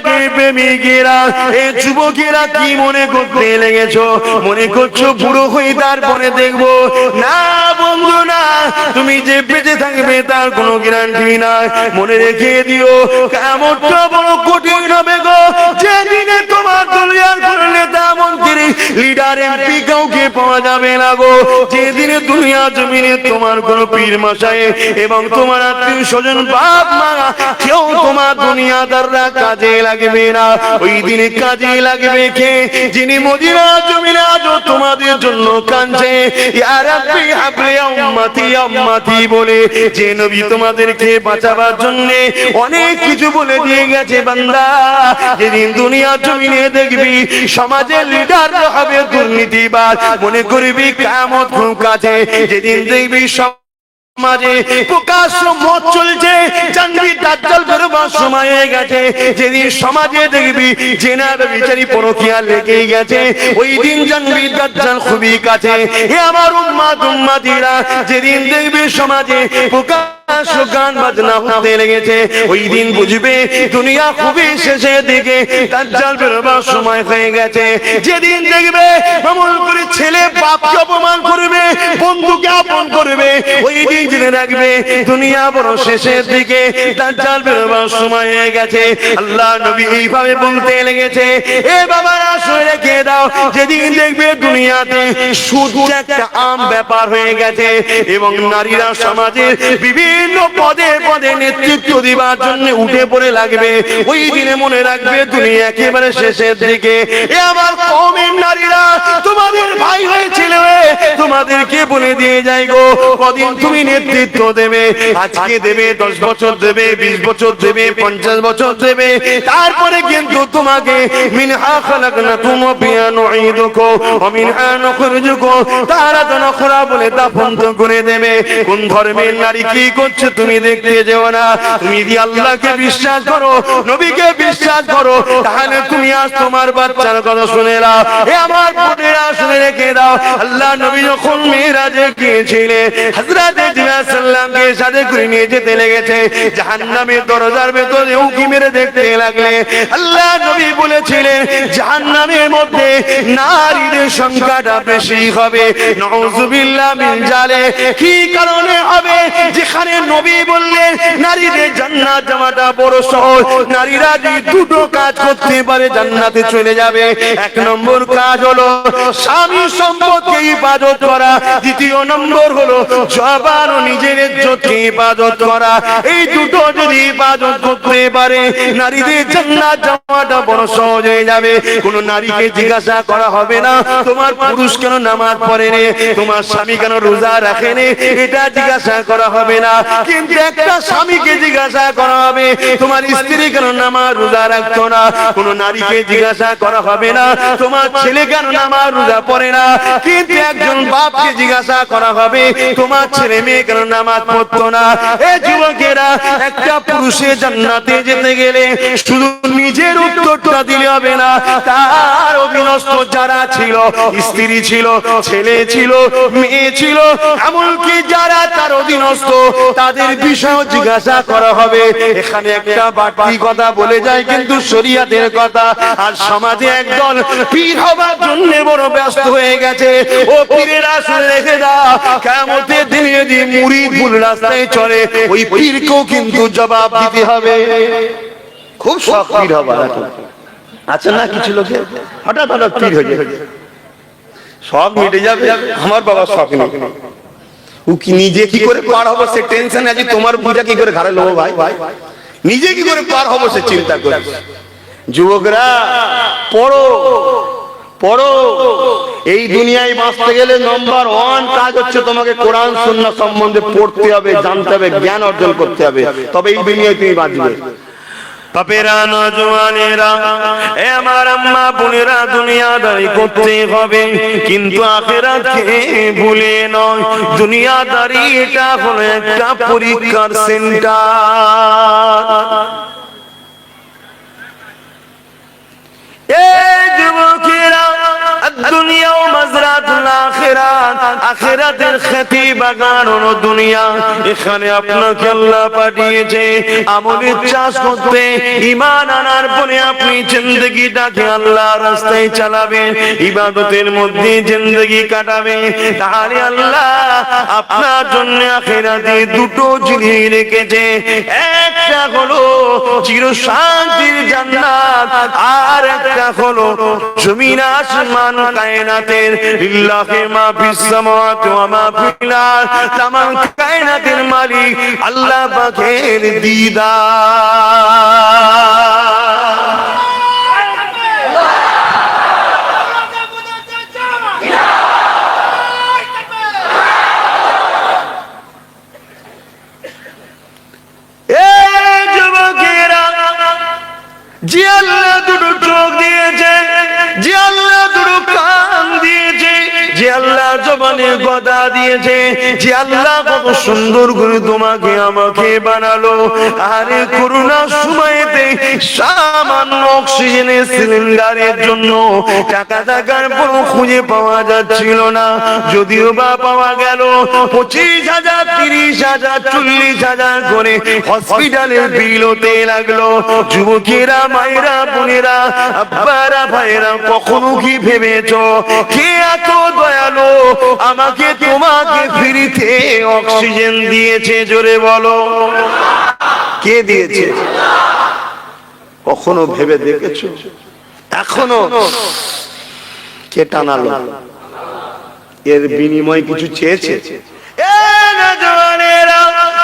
পাখির প্রেমিকেরা, এই যুবকেরা কি মনে করতে লেগেছো? মনে করছো বুড়ো হয়ে তারপরে দেখবো? না বন্ধু না, তুমি যে বেঁচে থাকবে তার কোনো গ্যারান্টি নাই। মনে রেখে দিও কিয়ামতটা বড় কঠিন হবে গো, যেদিনে তোমার দুনিয়ার কোনো নেতা মন্ত্রী লিডার এমপি কাউকে পাওয়া যাবে না গো, যেদিনে দুনিয়া জমিনে তোমার কোনো পীর মশাই এবং তোমার আত্মীয় স্বজন বাপ মা কেউ তোমার দুনিয়াদাররা কাজে লাগবে না। ওই দিনে কাজে লাগবে কে? যিনি মদিনা জমিনে আজও তোমাদের জন্য কাঁদছে, ইয়া রাব্বি হাবলি উম্মতি উম্মতি বলে, যে নবী তোমাদেরকে বাঁচাবার জন্য অনেক কিছু বলে দিয়ে গেছে। বান্দা, যেদিন দুনিয়া জমিনে দেখবি সমাজের লিডার হবে দুর্নীতিবাজ, মনে করবি কিয়ামত খুব কাছে। যেদিন দেখবি সমাজে প্রকাশ্য মত চলছে, জানবি দাজ্জাল বেরোবার সময় হয়ে গেছে। যেদিন সমাজে দেখবি জেনার বিচারি পরকীয়া লেগে গেছে, ওই দিন জানবি দাজ্জাল খুবই কাছে। হে আমার উম্মত উম্মতিরা, যেদিন দেখবি সমাজে প্রকাশ্য গান বাজনা হতে লেগেছে, ওই দিন বুঝবে দুনিয়া খুবই শেষের দিকে, দাজ্জাল বেরোবার সময় হয়ে গেছে। যেদিন দেখবে আমল করে ছেলে বাপকে অপমান করবে, বন্ধুকে আপন করবে, ওই দিন জেনে রাখবে দুনিয়া বড় শেষের দিকে, দাজ্জাল বেরোবার সময় হয়ে গেছে। আল্লাহ নবী এইভাবে বলতে লেগেছে, এ বাবারা শুনে রেখে দাও, যেদিন দেখবে দুনিয়াতে সুদ একটা আম ব্যাপার হয়ে গেছে এবং নারীরা সমাজের বিভিন্ন পদে পদে নেতৃত্ব দিবার জন্য উঠে পড়ে লাগবে, ওই দিনে মনে রাখবে দুনিয়া একেবারে শেষের দিকে। এ আমার কওমের নারীরা, তোমাদের ভাই হয়েছিল, তোমাদেরকে বলে দিয়ে যাই গো, কদিন তুমি নেতৃত্ব দেবে, আজকে দেবে, 10 বছর দেবে, 20 বছর দেবে, 50 বছর দেবে, তারপরে কিন্তু তোমাকে মিনহা খালাকনাকুম ওয়া ফিহা নুঈদুকুম ওয়া মিনহা নুখরিজুকুম তারাতান উখরা বলে দাফন করে দেবে। কোন ধর্মের নারী কি করছে তুমি দেখতে যেও না। তুমি যদি আল্লাহকে বিশ্বাস করো, নবীকে বিশ্বাস করো, তাহলে তুমি আজ তোমার বাচ্চার কথা শুনে নাও। এ আমার বোনেরা শুনে রেখে দাও, আল্লাহ নবী যখন মিরাজে গিয়েছিলেন, হযরত জিবরাইল সাল্লামকে সাথে করে নিয়ে যেতে লেগেছে, জাহান্নামের দরজার ভেতরে উঁকি মেরে দেখতে লাগলে। আল্লাহ নবী বলেছিলেন জাহান্নামের মধ্যে নারীদের সংখ্যাটা বেশি হবে, নাউযুবিল্লাহ মিন জালিক। কি কারণে হবে? যেখানে নবী বললেন নারীদের জান্নাত যাওয়াটা বড় সহজ, নারীরা যদি দুটো কাজ করতে পারে জান্নাতে চলে যাবে। এক নম্বর কাজ হলো স্বামী সম্পদকে ইবাদত করা, দ্বিতীয় নম্বর হলো জবান ও নিজের ইজ্জতকে ইবাদত করা। এই দুটো যদি ইবাদত করতে পারে, নারীদের জান্নাত যাওয়াটা বড় সহজ হয়ে যাবে। কোন নারীকে জিজ্ঞাসা করা হবে না তোমার পুরুষ কেন নামাজ পড়ে নে, তোমার স্বামী কেন রোজা রাখে নে, এটা জিজ্ঞাসা করা হবে না। কিন্তু একটা স্বামীকে জিজ্ঞাসা করা হবে তোমার স্ত্রী কেন নামাজ রোজা রাখতো না। কোন নারীকে জিজ্ঞাসা করা হবে না তোমার ছেলে কেন নামাজ রোজা পড়ে না। কিন্তু একজন বাপকে জিজ্ঞাসা করা হবে তোমার ছেলে মেয়ে কেন নামাজ পড়তো না। এই যুবকেরা, একটা পুরুষের জান্নাতে যেতে গেলে শুধু নিজের উত্তরটা দিলে হবে না, তার অধীনস্থ যারা ছিল, স্ত্রী ছিল, ছেলে ছিল, মেয়ে ছিল, এমনকি যারা তার অধীনস্থ তাদের বিষয় জিজ্ঞাসা করা হবে। এখানে একটা বাড়তি কথা বলে যায় কিন্তু শরীয়তের কথা। আর সমাজে একদল পীর হবার জন্য বড় ব্যস্ত হয়ে গেছে। ও পীরেরা শুনে রেখে দাও, কিয়ামতের দিনে যদি মুরিদ ভুল রাস্তায় চলে, ওই পীরকেও কিন্তু জবাব দিতে হবে। খুব শখ পীর হবার আছে না, কিছু লোকে হঠাৎ হঠাৎ পীর হয়ে যায়, শখ মিটে যাবে। আমার বাবার শখ নেই, ও কি নিজে কি করে পার হবো সে টেনশন আছে, তোমার বুঝা কি করে ঘাড়ে লোবো ভাই, নিজে কি করে পার হবো সে চিন্তা করে। যুবকরা পড়ো পড়ো, এই দুনিয়ায় বাঁচতে গেলে নম্বর 1 কাজ হচ্ছে তোমাকে কোরআন সুন্নাহ সম্বন্ধে পড়তে হবে, জানতে হবে, জ্ঞান অর্জন করতে হবে, তবে এই দুনিয়ায় তুমি বাঁচবে। বাপেরা, নওজওয়ানেরা, এ আমার আম্মা বোনেরা, দুনিয়াদারি করতে হবে কিন্তু আখিরাতকে ভুলে নয়। দুনিয়াদারি এটা হলো একটা পরীক্ষার সেন্টার। এই যুবকেরা, দুনিয়া ও মাজরাতুল আখিরাত আখিরাত, আখিরাতের খ্যাতি বাগান হলো দুনিয়া। এখানে আপনাকে আল্লাহ পাঠিয়েছে আমলের চাষ করতে, ঈমান আনার পরে আপনি জিন্দেগিটাকে আল্লাহর রাস্তায় চালাবেন, ইবাদতের মধ্যে জিন্দেগি কাটাবেন। তাহলে আল্লাহ আপনার জন্য আখিরাতে দুটো জিনিস রেখেছে, একটা হলো চিরশান্তির জান্নাত, আর একটা হলো জমিন আসমান কায়নাতের লিল্লাহি মা ফিস সামাওয়াতি ওয়া মা ফিল আরদ, তামাম কায়নাতের মালিক আল্লাহ পাকের দিদার। যে আল্লাহ দুটো চোখ দিয়েছে, যে আল্লাহ দুটো কান দিয়েছে, যে আল্লাহ জবানে কথা দিয়েছে, যে আল্লাহ কত সুন্দর করে তোমাকে আমাকে বানালো। আরে করোনার সময়তে সামান্য অক্সিজেনের সিলিন্ডারের জন্য টাকা টাকার পর খুঁজে পাওয়া যাচ্ছিল না, যদিও বা পাওয়া গেল 25,000, 30,000, 40,000 করে হসপিটালের বিল হতে লাগলো। যুবকেরা, মায়েরা, বোনেরা, আব্বারা, ভাইয়েরা, কখনো কি ভেবেছো কে এত দয়ালু আমাকে তোমাকে ফ্রিতে অক্সিজেন দিয়েছে? জোরে বলো, কে দিয়েছে? কখনো ভেবে দেখেছো? এখনো কে টানালো? এর বিনিময় কিছু চেয়েছে?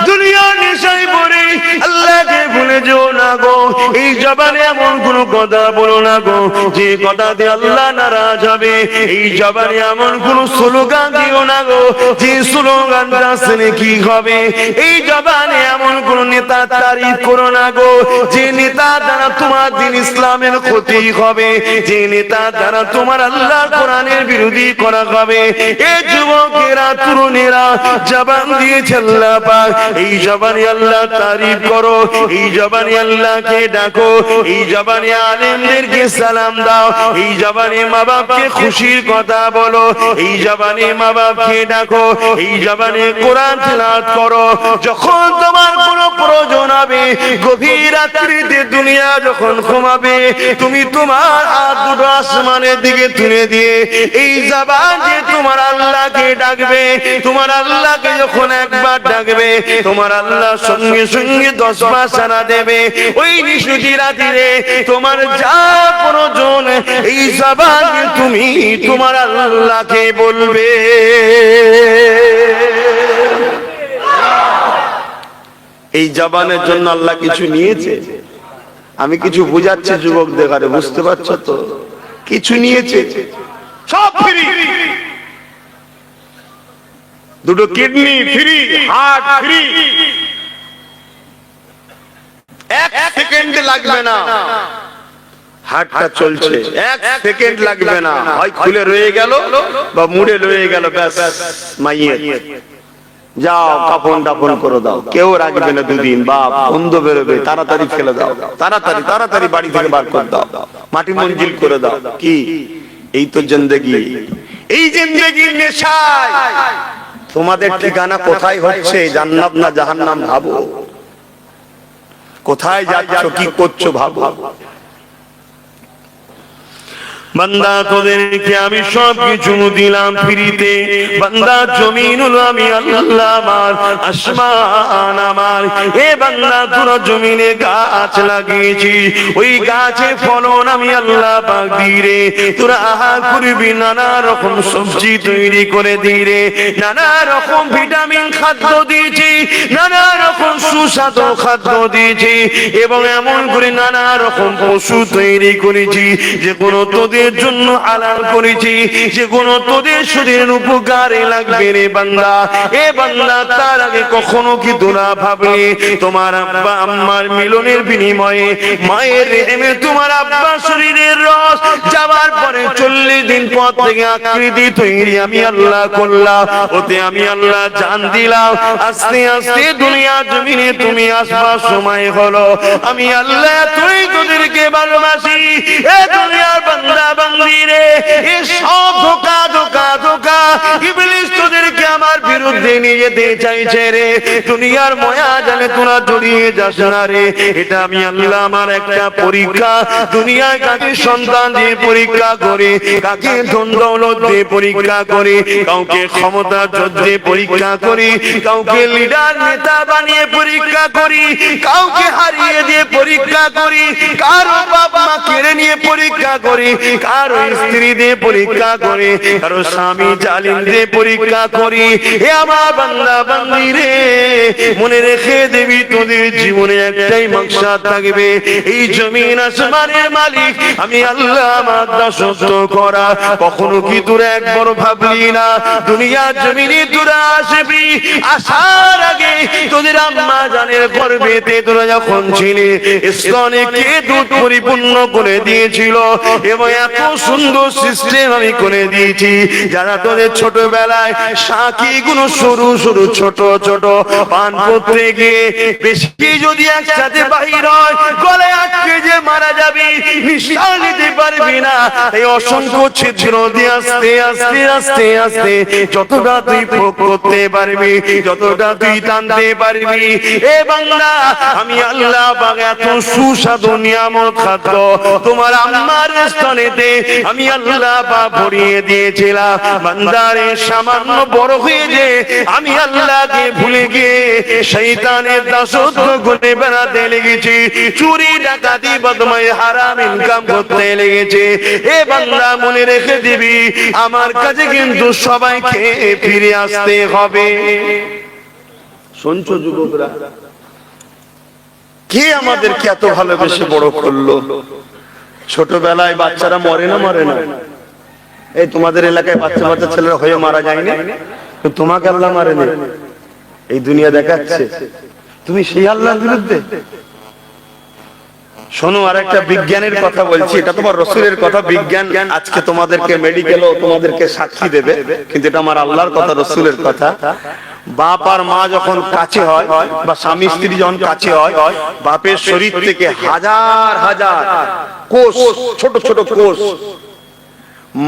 দুনিয়ার নেশায় পড়ে আল্লাহকে ভুলে যেও না গো। এই জবানে এমন কোন কথা বলো না গো যে কথাতে আল্লাহ নারাজ হবে। এই জবানে এমন কোন স্লোগান দিও না গো যে স্লোগানটা শুনে কি হবে। এই জবানে এমন কোন নেতা তারিফ করো না গো যে নেতা দ্বারা তোমার দিন ইসলামের ক্ষতি হবে, যে নেতা দ্বারা তোমার আল্লাহ কোরআনের বিরোধী করা হবে। এই যুবকেরা, তরুণেরা জবান দিয়েছে আল্লাহ পাক, এই জবানে আল্লাহ তারিফ করো, এই জবানে আল্লাহকে ডাকো, এই জবানে আলেমদেরকে সালাম দাও, এই জবানে মা বাপকে খুশির কথা বলো, এই জবানে মা বাপকে ডাকো, এই জবানে কোরআন তেলাওয়াত করো। যখন তোমার কোনো প্রয়োজন হবে, গভীর রাত্রিতে দুনিয়া যখন ঘুমাবে, তুমি তোমার হাত দুটো আসমানের দিকে তুলে দিয়ে এই জবান দিয়ে তোমার আল্লাহকে ডাকবে। তোমার আল্লাহকে যখন একবার ডাকবে, তোমার আল্লাহ সঙ্গে সঙ্গে 10 বার সাড়া দেবে। ওই নিশুতি রাতে তোমার যা প্রয়োজন এই জবান তুমি তোমার আল্লাহকে বলবে। এই জবানের জন্য আল্লাহ কিছু নিয়েছে? আমি কিছু বুঝাচ্ছি যুবকদের, আরে বুঝতে পারছো তো? কিছু নিয়েছে, সব ফ্রি। দুটো কিডনি ফ্রি, হার্ট ফ্রি, এক সেকেন্ড লাগবে না। হার্টটা চলছে, এক সেকেন্ড লাগবে না, হয় খুলে রয়ে গেল বা মুড়ে রয়ে গেল, ব্যাস মাইয়ে যাও কাফন দাফন করে দাও, কেউ রাখবে না দুদিন। বাপ বন্ধ বেরোবে, তাড়াতাড়ি ফেলে দাও, তাড়াতাড়ি তাড়াতাড়ি বাড়ি থেকে বার করে দাও, মাটি মঞ্জিল করে দাও। কি এই তো জিন্দেগি। এই জিন্দেগির নেশায় তোমাদের ঠিকানা কোথায় হচ্ছে? জান্নাত না জাহান্নাম ভাবো। কোথায় যাচ্ছ, কি করছো ভাবো। বান্দা তোদেরকে আমি সব কিছু দিলাম ফ্রিতে। বান্দা জমিন হলো আমি আল্লাহ, আমার আসমান আমার। এ বান্দা তোরা জমিনে গাছ লাগিয়েছি, ওই গাছে ফলন আমি আল্লাহ পাক দিই রে। তোরা আহা করবি, নানা রকম সবজি তৈরি করে দিই রে, নানা রকম ভিটামিন খাদ্য দিয়েছি, নানা রকম সুস্বাদু খাদ্য দিয়েছি, এবং এমন করে নানা রকম পশু তৈরি করেছি যে কোনো তোদের জন্য হালাল করেছি, যে কোনো তোদের শরীরের উপকারে লাগবে রে বান্দা। এ বান্দা তার আগে কখনো কি তোরা ভাবলে তোমার আব্বা আম্মার মিলনের বিনিময়ে মায়ের রেহেমে তোমার আব্বা শরীরের রস যাবার পরে 40 দিন পর থেকে আকৃতি তৈরি আমি আল্লাহ করলাম, ওতে আমি আল্লাহ জান দিলাম। আস্তে আস্তে দুনিয়া জমিনে তুমি আসবার সময় হলো, আমি আল্লাহ তুই তোদেরকে ভালোবাসি। এ দুনিয়ার বান্দা বান্দিরে, এ সব ধোঁকা ধোঁকা ধোঁকা। ইবলিস তোদেরকে আমার বিরুদ্ধে নিয়ে যেতে চাইছে রে। দুনিয়ার মায়া জালে তোরা জড়িয়ে যাস না রে। এটা আমি আল্লাহ আমার একটা পরীক্ষা। দুনিয়ায় কাকে সন্তান দিয়ে পরীক্ষা করে, কাকে ধন দৌলত দিয়ে পরীক্ষা করে, কাউকে ক্ষমতা যুদ্ধে পরীক্ষা করি, কাউকে লিডার নেতা বানিয়ে পরীক্ষা করি, কাউকে হারিয়ে দিয়ে পরীক্ষা করি, কারো বাপ মা কেড়ে নিয়ে পরীক্ষা করি, কারো স্ত্রী দিয়ে পরীক্ষা করি, কারো স্বামী জালিম দিয়ে পরীক্ষা করি। হে আমার বান্দা বান্দি রে, মনে রেখে দিবি তোদের জীবনে একটাই মাকসাদ থাকবে, এই জমিন আসমানের মালিক আমি আল্লাহ, আমার দাসত্ব করা। কখনো কি তোরা একবার ভাবলি না দুনিয়ার জমিনে তোরা আসবি? আসার আগে তোদের আম্মা জানের গর্ভেতে তোরা যখন ছিলি, স্তনে কে দুধ পরিপূর্ণ করে দিয়েছিল, এবং এত সুন্দর সিস্টেম আমি করে দিয়েছি, যারা তোদের ছোটবেলায় সাকি গুলো সরু সরু ছোট ছোট পান করতে গিয়ে বেশি যদি একসাথে বাহির হয়, গলায় আটকে যে মারা যাবি, নিঃশ্বাস নিতে পারবি না। এই অসংখ্য ছিদ্র দিয়ে আস্তে আস্তে আস্তে আস্তে যতটা তুই ভোগ করতে পারবি, যতটা তুই টানতে পারবি, এ বাংলা আমি আল্লাহ পাক এত সুস্বাদু নিয়ামত খাদ্য তোমার আম্মার স্তনেতে আমি আল্লাহ পাক ভরিয়ে দিয়েছিলাম। বান্দারে সামান্য বড় হয়ে যে আমি আল্লাহকে ভুলে গিয়ে শয়তানের দাসত্ব করে বেড়াতে লেগেছি, চুরি ডাকাতি বদমাই হারাম ইনকাম করতে লেগেছে। এ বান্দা মনে রেখে দিবি, আমার কাছে কিন্তু সবাইকে ফিরে আসতে হবে। শুনছো যুবকরা, কে আমাদেরকে এত ভালোবেসে বড় করলো? ছোটবেলায় বাচ্চারা মরে না মরে না? এই তোমাদের এলাকায় বাচ্চা বাচ্চা ছেলেরা হয়ে মারা যায়নি? তোমাকে আল্লাহ মারেনি, এই দুনিয়া দেখাচ্ছে তুমি সেই আল্লাহর বিরুদ্ধে। শোনো, আর একটা বিজ্ঞানের কথা বলছি, এটা তোমার রসুলের কথা। বিজ্ঞান আজকে তোমাদেরকে মেডিকেলও তোমাদেরকে সাক্ষী দেবে, কিন্তু এটা আমার আল্লাহর কথা, রসুলের কথা। বাপ আর মা যখন কাছে হয়, বা স্বামী স্ত্রী যখন কাছে হয়, বাপের শরীর থেকে হাজার হাজার কোষ, ছোট ছোট কোষ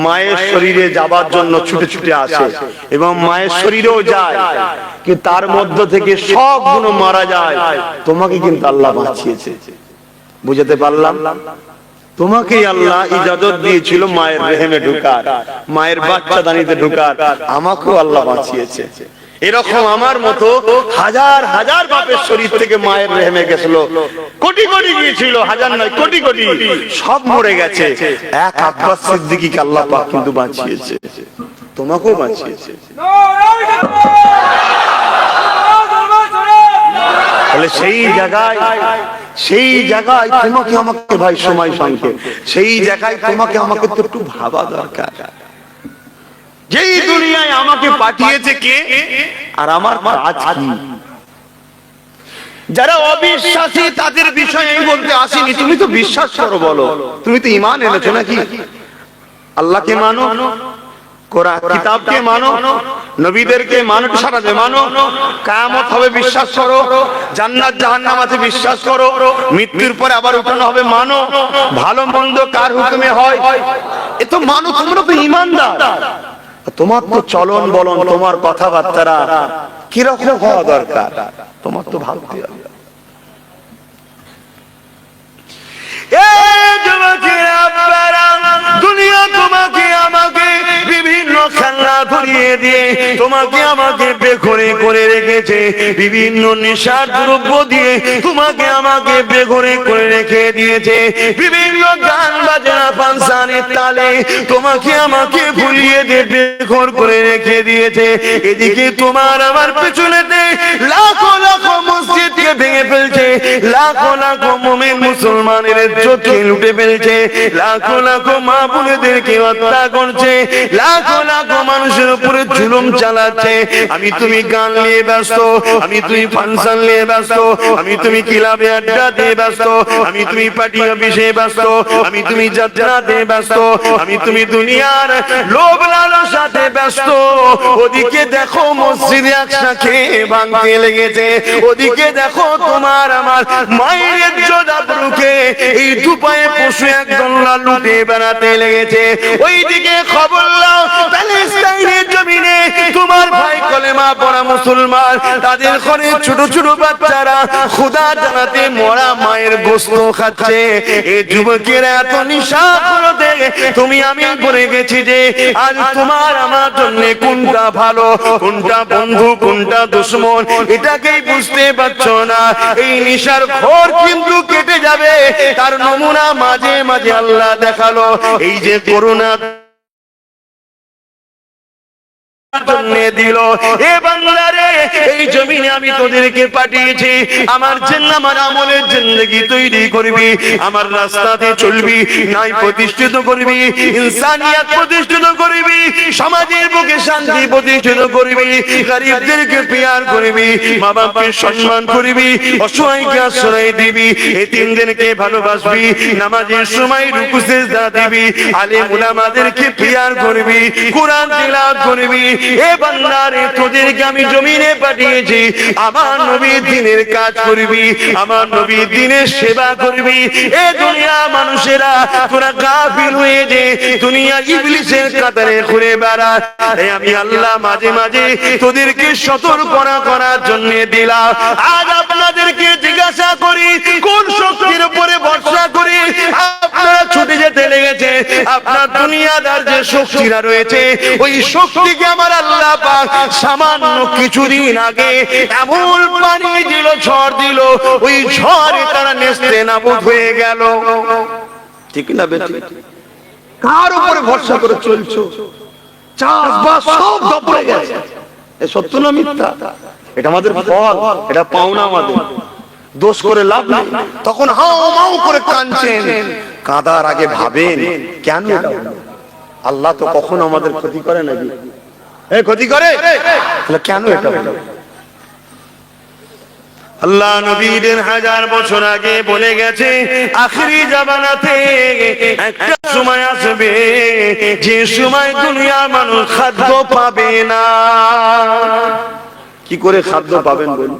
মায়ের শরীরে যাবার জন্য ছুটে ছুটে আসে, এবং মায়ের শরীরেও যায়, কিন্তু তার মধ্য থেকে সবগুলো মারা যায়। তোমাকে কিন্তু আল্লাহ বাঁচিয়েছে। বুঝতে পারলাম? তোমাকেই আল্লাহ ইজাজত দিয়েছিল মায়ের রেহেমে ঢুকার, মায়ের বাচ্চাদানিতে ঢুকার। আমাকেও আল্লাহ বাঁচিয়েছে। এরকম আমার মতো হাজার হাজার বাপের শরীর থেকে মায়ের রেহেমে গেছিল, কোটি কোটি গিয়েছিল, হাজার নয় কোটি কোটি, সব মরে গেছে। এক আব্বাস সিদ্দিকীকে আল্লাহ পাক কিন্তু বাঁচিয়েছে, তোমাকেও বাঁচিয়েছে। তাহলে সেই জায়গায় তোমাকে আমাকে, ভাই সময় সংক্ষেপ, সেই জায়গায় তোমাকে আমাকে তো একটু ভাবা দরকার। যেই দুনিয়ায় আমাকে পাঠিয়েছে কে, আর আমার কাজ কি? যারা অবিশ্বাসী তাদের বিষয়ে বলতে আসেনি, তুমি তো বিশ্বাস করো, বলো তুমি তো ঈমান এনেছো নাকি? আল্লাহকে মানো, কোরআন কিতাবকে মানো, নবীদেরকে মানো, সারাতে মানো, কিয়ামত হবে বিশ্বাস করো, জান্নাত জাহান্নাম আছে বিশ্বাস করো, মৃত্যুর পরে আবার উঠানো হবে মানো, ভালো মন্দ কার হুকুমে হয় এ তো মানো। তোমরা তো ঈমানদার। তোমার তো চলন বলন, তোমার কথাবার্তা কিরকম হওয়া দরকার, তোমার তো ভাবতে হবে। দুনিয়া তোমাকে আমাকে বিভিন্ন খেলনা ধরিয়ে দিয়ে তোমাকে আমাকে বেঘরে করে রেখেছে, বিভিন্ন নেশার দ্রব্য দিয়ে তোমাকে আমাকে বেঘরে করে রেখে দিয়েছে, বিভিন্ন গান বাজনা ফাংশনের তালে তোমাকে আমাকে ভুলিয়ে দিয়ে বেঘর করে রেখে দিয়েছে। এদিকে তোমার আমার পেছনেতে লাখো লাখো মসজিদকে ভেঙে ফেলছে, লাখো লাখো মুমিন মুসলমানের ইজ্জতকে লুটে ফেলছে, লাখো লাখো মা বোনেদেরকে হত্যা করছে, লাখো লাখো মানুষের উপরে জুলুম চালাচ্ছে। আমি তুমি গান নিয়ে ব্যস্ত, আমি তুমি ফাংশন নিয়ে ব্যস্ত, আমি তুমি ক্লাবে আড্ডা দিয়ে ব্যস্ত, আমি তুমি পার্টি অফিসে ব্যস্ত, আমি তুমি জান্নাতে ব্যস্ত, আমি তুমি দুনিয়ার লোভ লালসাতে ব্যস্ত। ওদিকে দেখো মসজিদে আকসাকে ভাঙতে লেগেছে, ওদিকে দেখো তোমার আমার মায়ের ইজ্জত আবরুকে এই দুপায়ে পশু একদল লুটে বেড়াতে লেগেছে। ওইদিকে খবর নাও প্যালেস্টাইনের জমিনে তোমার ভাই কলেমা পড়া মুসলমান, তাদের ঘরে ছোট ছোট বাচ্চারা খোদা জানাতে মরা মায়ের গোশত খাচ্ছে। এই যুবকেরা এত নিশা করতে তুমি আমি পড়ে গেছি যে আজ তোমার আমার জন্য কোনটা ভালো, কোনটা বন্ধু, কোনটা দুশমন, এটাকেই বুঝতে পারছো না। এই নিশার ঘোর কিন্তু কেটে যাবে, তার নমুনা মাঝে মাঝে আল্লাহ দেখালো। এই যে করোনা দিল, এ বাংলারে এই জমিনে আমি তোদেরকে পাঠিয়েছি আমার জন্য, আমার আমলের জিন্দেগি তৈরি করবি, আমার রাস্তাতে চলবি, ন্যায় প্রতিষ্ঠিত করবি, ইনসানিয়াত প্রতিষ্ঠিত করবি, সমাজের বুকে শান্তি প্রতিষ্ঠিত করবি, গরিবদেরকে প্যার করবি, মা বাপকে সম্মান করবি, অসহায়কে আশ্রয় দিবি, এতিমদেরকে ভালোবাসবি, নামাজের সময় রুকু সিজদা দিবি, আলেম উলামাদেরকে প্যার করবি, কোরআন তিলাওয়াত করবি। এ বান্দারে তোদেরকে আমি জমিনে পাঠিয়েছি আমার নবীর দ্বীনের কাজ করবি, আমার নবীর দ্বীনের সেবা করবি। এ দুনিয়া মানুষেরা তোরা গাফিল হয়ে যে দুনিয়া ইবলিসের কাতারে ঘুরে বেড়াস, আমি আল্লাহ মাঝে মাঝে তোদেরকে সতর্ক করার জন্য দিলাম। আজ আপনাদেরকে জিজ্ঞাসা করি কোন শক্তির উপরে ভরসা করি আপনারা ছুটে যেতে লেগেছে? আপনার দুনিয়াদার যে শক্তিরা রয়েছে ওই শক্তিকে আমার আল্লাহ পাক সামান্য কিছুদিন আগে এমন পানি দিল, ঝড় দিল, ওই ঝড়ে তারা নেস্তে নাবুদ হয়ে গেল। ঠিক না বেটি? কার উপরে ভরসা করে চলছো? চাষবাস সব দপড়ে গেছে। এ সত্য না মিথ্যা? এটা আমাদের ফল, এটা পাওনা আমাদের, দোষ করে লাভ নেই। তখন হাও মাও করে কাঁদছেন, কাঁদার আগে ভাবেন কেন এটা হলো? আল্লাহ তো কখনো আমাদের ক্ষতি করে নাকি? ক্ষতি করে? তাহলে কেন এটা হলো? আল্লাহ নবীদের 1000 বছর আগে বলে গেছে আখিরি জামানাতে একটা সময় আসবে যে সময় দুনিয়ার মানুষ খাদ্য পাবে না। কি করে খাদ্য পাবেন বলুন?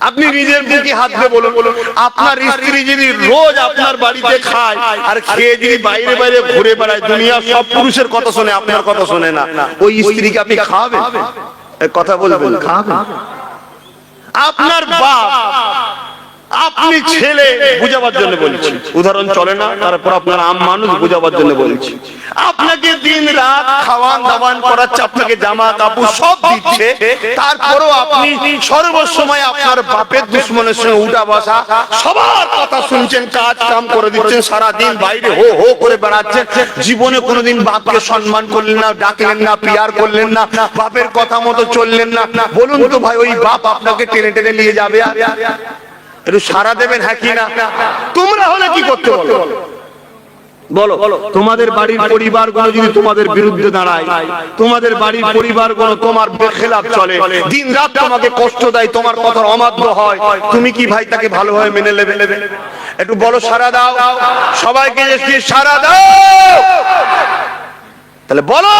আপনি নিজের বুকে হাত দিয়ে বলুন, আপনার স্ত্রী যদি রোজ আপনার বাড়িতে খায় আর খেয়ে যদি বাইরে বাইরে ঘুরে বেড়ায়, দুনিয়া সব পুরুষের কথা শোনে, আপনার কথা শোনে না, ওই স্ত্রীকে আপনি খাওয়াবেন? কথা বলবেন, খাওয়াবেন? আপনার বাপ, আপনি ছেলে, বুঝাবার জন্য বলছি, উদাহরণ চলে না, তারপর আপনার আম মানুষ বুঝাবার জন্য বলছি। আপনাকে দিন রাত খাওয়ান দাওয়ান করাচ্ছে, আপনাকে জামা কাপড় সব দিচ্ছে, তারপরও আপনি সর্বসময় আপনার বাপের দুশ্মনের সঙ্গে উঠা বসা, সবার কথা শুনছেন, কাজ কাম করে দিচ্ছেন, সারাদিন বাইরে হো হো করে বেড়াচ্ছেন, জীবনে কোনোদিন বাপকে সম্মান করলেন না, ডাকলেন না, প্রিয়ার করলেন না, বাপের কথা মতো চললেন না। বলুন তো ভাই, ওই বাপ আপনাকে টেনে টেনে নিয়ে যাবে? একটু সারা দেবেন হ্যাঁ কি না? তোমরা হলে কি করতে বলো? তোমাদের বাড়ির পরিবারগুলো যদি তোমাদের বিরুদ্ধে দাঁড়ায়, তোমাদের বাড়ির পরিবারগুলো তোমার বেখেলাফ চলে, দিন রাত তোমাকে কষ্ট দেয়, তোমার কথার অমান্য হয়, তুমি কি ভাই তাকে ভালোভাবে মেনে নেবে? একটু বলো সারা দাও, সবাইকে সারা দাও। তাহলে বলো,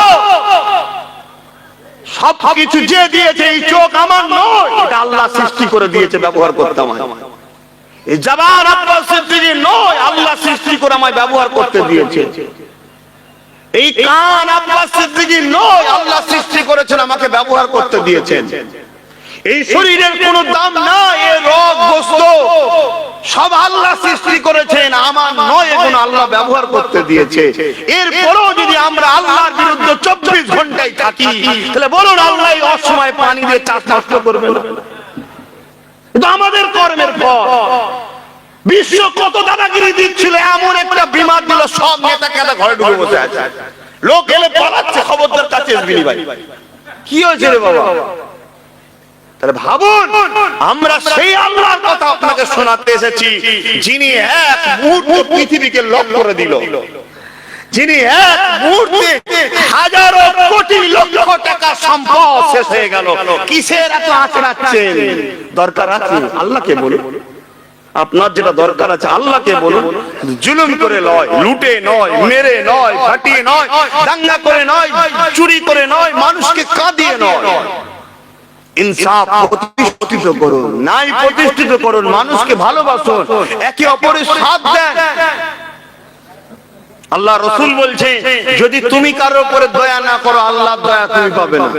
সবকিছু যে দিয়েছে, এই চোখ আমার নয়, এটা আল্লাহ সৃষ্টি করে দিয়েছে, ব্যবহার করতে আমায়। এই জবান আব্বাস সিদ্দিকী নয়, আল্লাহ সৃষ্টি করে আমায় ব্যবহার করতে দিয়েছে। এই কান আব্বাস সিদ্দিকী নয়, আল্লাহ সৃষ্টি করেছেন, আমাকে ব্যবহার করতে দিয়েছেন। এই শরীরের কোনো দাম নাই, এই রগ গোশত সব আল্লাহ সৃষ্টি করেছেন, আমার নয়, এগুলো আল্লাহ ব্যবহার করতে দিয়েছে। এরপরও যদি আমরা আল্লাহর বিরুদ্ধে 24 ঘন্টায় থাকি, তাহলে বলুন আল্লাহ অসময়ে পানি দিয়ে চাষ নষ্ট করবে না? এটা আমাদের কর্মের ফল। বিশ্ব কত দাদাগিরি দিচ্ছিল, এমন একটা বিমার দিল, সব নেতা কেতা ঘরে ঢুকে বসে আছে, লোক এলে পালাচ্ছে, খবরদার কাছে আসবিনি ভাই, কি হয়েছে রে বাবা? তাহলে ভাবুন, আমরা সেই আল্লাহর কথা আপনাকে শোনাতে এসেছি যিনি এক মুহূর্তে পৃথিবীকে লক করে দিল, যিনি এক মুহূর্তে হাজারো কোটি লক্ষ টাকা সম্পদ শেষ হয়ে গেল। কিসের এত আঁচড়াচ্ছেন? দরকার আছে? আল্লাহকে বলুন, আপনার যেটা দরকার আছে আল্লাহকে বলুন, জুলুম করে নয়, লুটে নয়, মেরে নয়, ফাটিয়ে নয়, দাঙ্গা করে নয়, চুরি করে নয়, মানুষকে কাঁদিয়ে নয়, ইনসাফ প্রতিষ্ঠিত করুন, ন্যায় প্রতিষ্ঠিত করুন, মানুষকে ভালোবাসুন, একে অপরের সাথ দেন। আল্লাহ রাসূল বলছে যদি তুমি কারোর উপরে দয়া না করো আল্লাহর দয়া তুমি পাবে না।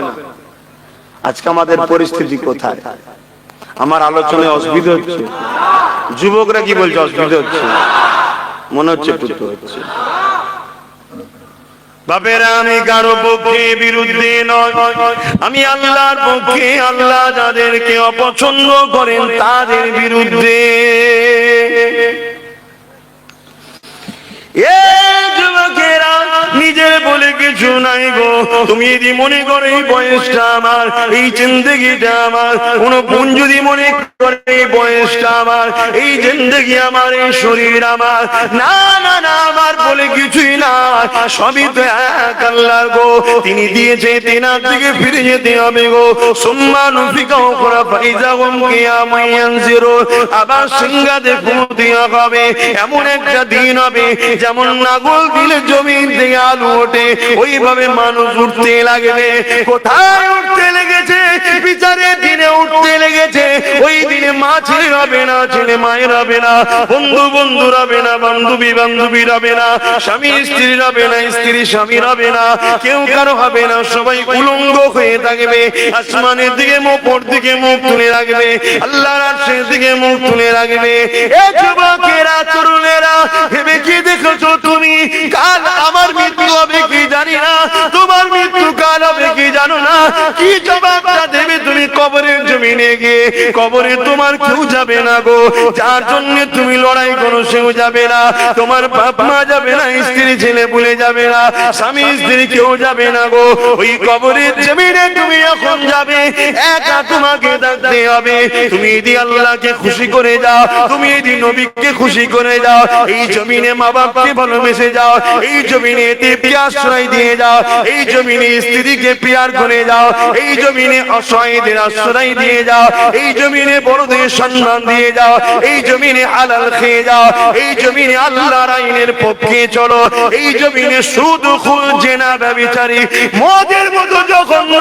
আজকে আমাদের পরিস্থিতি কোথায়? আমার আলোচনায় অসুবিধা হচ্ছে? যুবকরা কি বলছে অসুবিধা হচ্ছে? মনে হচ্ছে একটু হচ্ছে। বাপেরা আমি কারো পক্ষে বিরুদ্ধে নয়, আমি আল্লাহর পক্ষে, আল্লাহ যাদেরকে অপছন্দ করেন তাদের বিরুদ্ধে। যুবকেরা নিজের বলে কিছু নাই গো, তুমি যদি মনে করো এই বয়সটা আমার, এই জিন্দেগিটা আমার, কোন বোন যদি মনে করে এই বয়সটা আমার, এই জিন্দেগি আমার, এই শরীর আমার, না না না, আমার বলে কিছুই না, সবই তো এক আল্লাহর গো। তিনি দিয়েছে তেনার দিকে ফিরে যেতে হবে গো। সুম্মানু ফিকাও করা ফাইজা হুম কিয়ামা ইয়ানজিরুন, আবার সিংহাতে ফুঁ দেওয়া হবে। এমন একটা দিন হবে যেমন নাগল দিলে জমিন থেকে আলু ওঠে, ওইভাবে মানুষ উঠতে লাগবে। কোথায় উঠতে লেগেছে? বিচারের দিনে উঠতে লেগেছে। ওই দিনে মা ছেলে হবে না, ছেলে মায়ের হবে না, বন্ধু বন্ধুর হবে না, বান্ধবী বান্ধবীর হবে না, স্বামী স্ত্রীর হবে না, স্ত্রী স্বামীর হবে না, কেউ কারো হবে না, সবাই উলঙ্গ হয়ে থাকবে। আসমানের দিকে উপর দিকে মুখ তুলে রাখবে, আল্লাহর আরশের দিকে মুখ তুলে রাখবে। এ যুবকেরা, তরুণেরা, ভেবে কি দেখেছো তুমি কাল আমার মৃত্যু হবে কি জানি না, তোমার মৃত্যু কাল হবে কি জানো না? কি জবাবটা দেবে তুমি কবরের জমিনে গিয়ে? কবরে তোমার কেউ যাবে না গো, যার জন্য তুমি লড়াই করো সেও যাবে না, তোমার বাপ মা যাবে না, স্ত্রী ছেলে ভুলে যাবে না, স্বামী স্ত্রী কেউ যাবে না গো। ওই কবরের জমিনে তুমি এখন যাবে, একা তোমাকে থাকতে হবে। তুমি যদি আল্লাহকে খুশি করে যাও, তুমি যদি নবীকে খুশি করে যাও, এই জমিনে মা বাপকে ভালোবেসে যাও, এই জমিনে এতিমকে আশ্রয় দিয়ে যাও, এই জমিনে স্ত্রীকে প্যার করে যাও, এই জমিনে অসহায়দের আশ্রয় দিয়ে যাও, এই জমিনে বড়দের সম্মান দিয়ে যাও, এই জমিনে হালাল খেয়ে যাও, এই জমিনে আল্লাহর আইনের পক্ষে চলো, এই জমিনে সুদ খুন জেনা ব্যভিচারী মদের মতো জঘন্য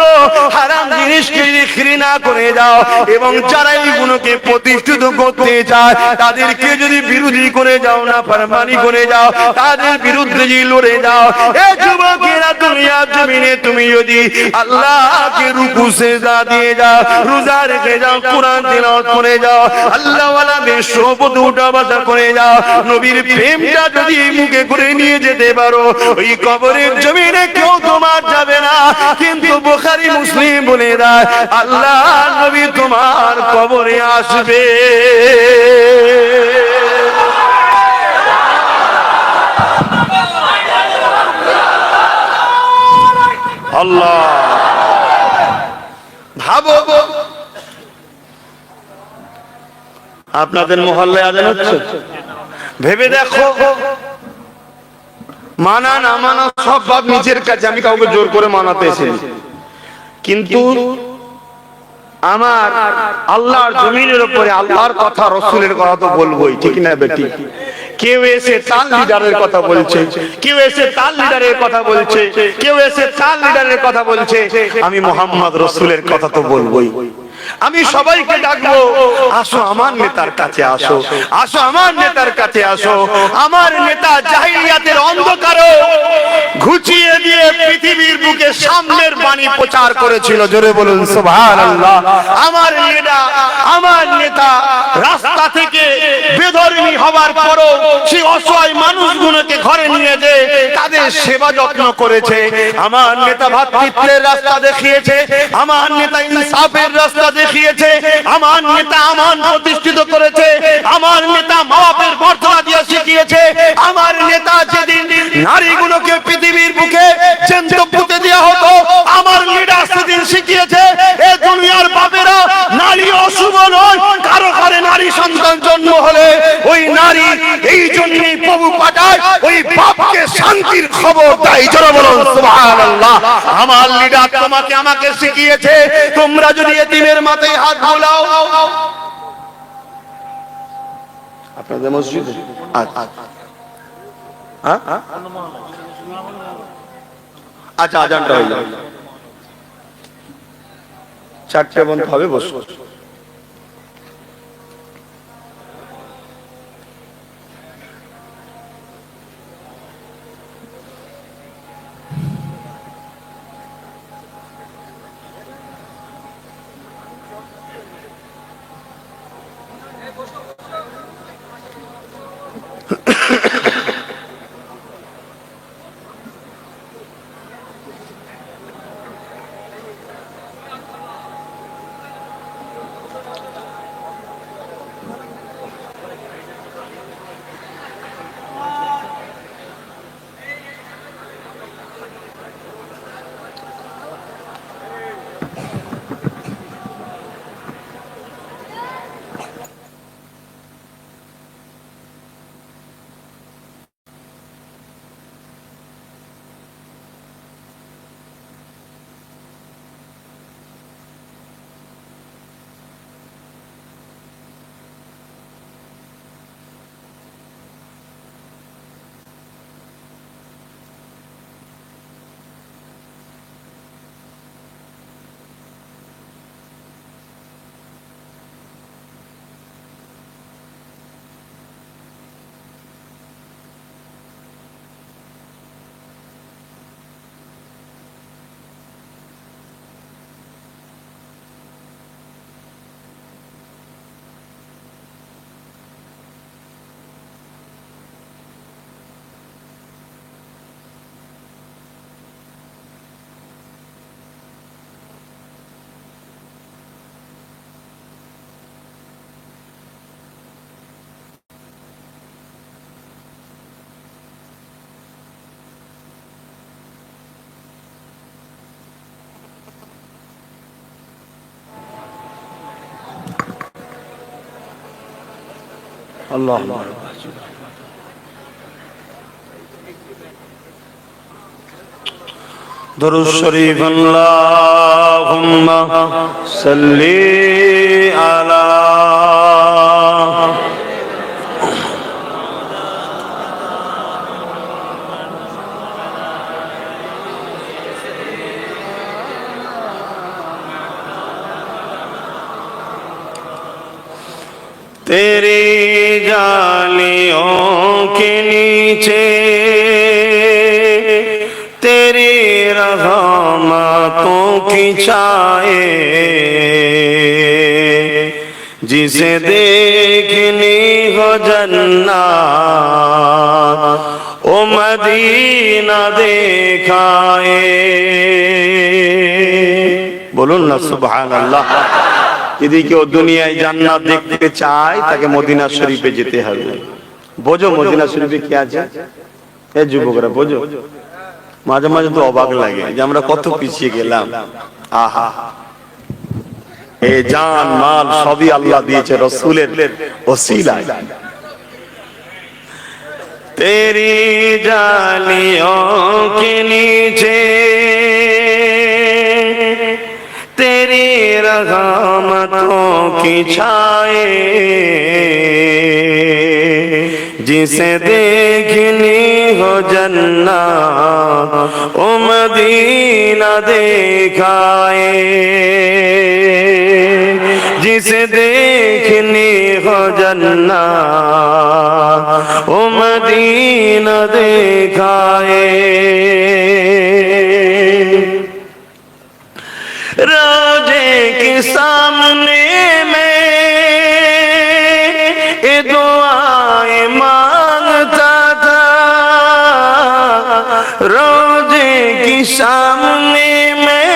হারাম জিনিসকে ঘৃণা করে যাও, এবং যারা এইগুলোকে প্রতিষ্ঠিত করতে চায় তাদেরকে যদি বিরোধী করে যাও, না ফরমানি করে যাও, তাদের বিরুদ্ধে যদি লড়ে যাও, এ যুবকেরা দুনিয়ার জমিনে তুমি যদি আল্লাহকে রুকু সিজদা দিয়ে যাও, রোজা রেখে যাও, কোরআন তিলাওয়াত করে যাও, আল্লাহ ওয়ালাদের শপথ উঠা বসা করে যাও, নবীর প্রেমটা যদি মুখে করে নিয়ে যেতে পারো, ওই কবরের জমিনে কেউ তোমার যাবে না। কিন্তু বুখারী মুসলিম বলে দেয় আল্লাহ নবী তোমার কবরে আসবে। আল্লাহ ভাবো, আপনাদের মহল্লায় আজান হচ্ছে, ভেবে দেখো, মানা না মানা সব বাপ নিজের কাছে, আমি কাউকে জোর করে মানাতে এসেছি, কিন্তু আমার আল্লাহর জমিনের উপরে আল্লাহর কথা, রসুলের কথা তো বলবোই, ঠিক না বেটি? কেউ এসে তার লিডারের কথা বলছে, কেউ এসে তার লিডারের কথা বলছে, কেউ এসে তার লিডারের কথা বলছে, আমি মুহাম্মদ রসুলের কথা তো বলবোই। আমি সবাইকে ডাকবো, আসো আমার নেতার কাছে আসো, আসো আমার নেতার কাছে আসো। আমার নেতা জাহিলিয়াতের অন্ধকারও ঘুচিয়ে দিয়ে পৃথিবীর বুকে সামনের বাণী প্রচার করেছিল, জোরে বলুন সুবহানাল্লাহ। আমার নেতা রাস্তা থেকে বেধর্মী হবার পরও সেই অসহায় মানুষগুলোকে ঘরে নিয়ে যে তাদের সেবা যত্ন করেছে। আমার নেতা ভাতৃত্বের রাস্তা দেখিয়েছে, আমার নেতা ইনসাফের রাস্তা দেখিয়েছে, আমার নেতা আমান প্রতিষ্ঠিত করেছে, আমার নেতা মা বাপের মর্যাদা দিয়ে শিখিয়েছে, আমার নেতা যেদিন নারীগুলোকে পৃথিবীর বুকে জ্যান্ত পুঁতে দেওয়া হতো, আমার লিডার সেদিন শিখিয়েছে এই দুনিয়ার বাপেরা নারী অশুভ নয়, কারো ঘরে নারী সন্তান জন্ম হলে ওই নারী এই জন্যই প্রভু পাঠায় ওই বাপকে শান্তির খবর দেয়, জোরে বলুন সুবহানাল্লাহ। আমার লিডার তোমাকে আমাকে শিখিয়েছে, তোমরা যদি এতিমের মাথায় হাত বোলাও, আপনাদের মসজিদে? আচ্ছা হ্যাঁ, আচ্ছা আজানটা হয়ে যাবে, 4টে বন্ধ হবে, বসো। আল্লাহ দরুদ শরীফ, আল্লাহুম্মা সাল্লি আলা तेरी जालियों के नीचे तेरी रहमतों की छाए, जिसे देखनी हो जन्नत ओ मदीना देखाए। बोलून ना सुबहानाल्लाह। यदि केউ দুনিয়ায় জান্নাত দেখতে চায় তাকে মদিনা শরীফে যেতে হবে। বোঝো মদিনা শরীফে কি আছে? এই যুবকরা বোঝো, মাঝে মাঝে তো অবাক লাগে যে আমরা কত পিছিয়ে গেলাম। আহা, এই জান মাল সবই আল্লাহ দিয়েছে রাসূলের ওসিলায়। তেরি জালিयों के नीचे तेरी रहमतों की छाए, जिसे देखनी हो जन्नत ओ मदीना देखाए, जिसे देखनी हो जन्नत ओ मदीना देखाए। रोजे के सामने में ये दुआएं मांगता था, रोजे के सामने में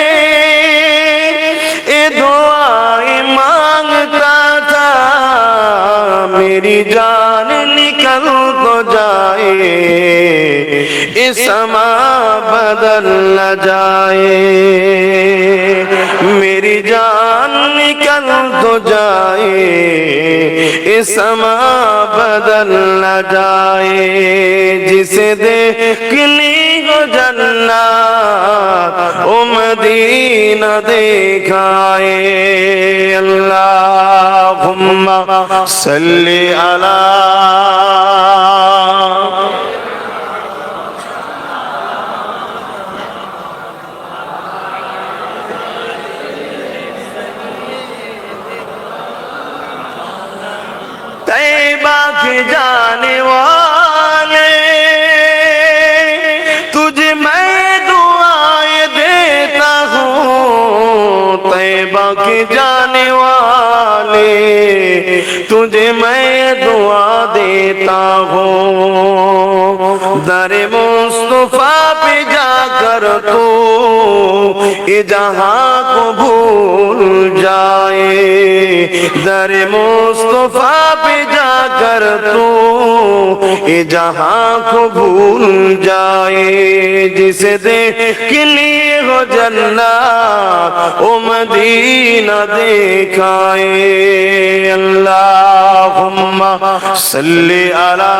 ये दुआएं मांगता था, मेरी जान निकल तो जाए ये समा बदल न जाए, मेरी जान निकल तो जाए ये समा बदल न जाए, जिसे देखनी हो जन्नत ओ मदीना देखाए। अल्लाहुम्मा सल्ली अला तुझे मैं दुआ देता हूँ दरे मुस्तफा पे जाकर तो ये जहां को भूल जाए दरे मुस्तफा पे जाकर तो ये जहां को भूल जाए जिसे देख के लिए हो जन्नत ओ मदीना दिखाए अल्लाहुम्मा सल्ली अला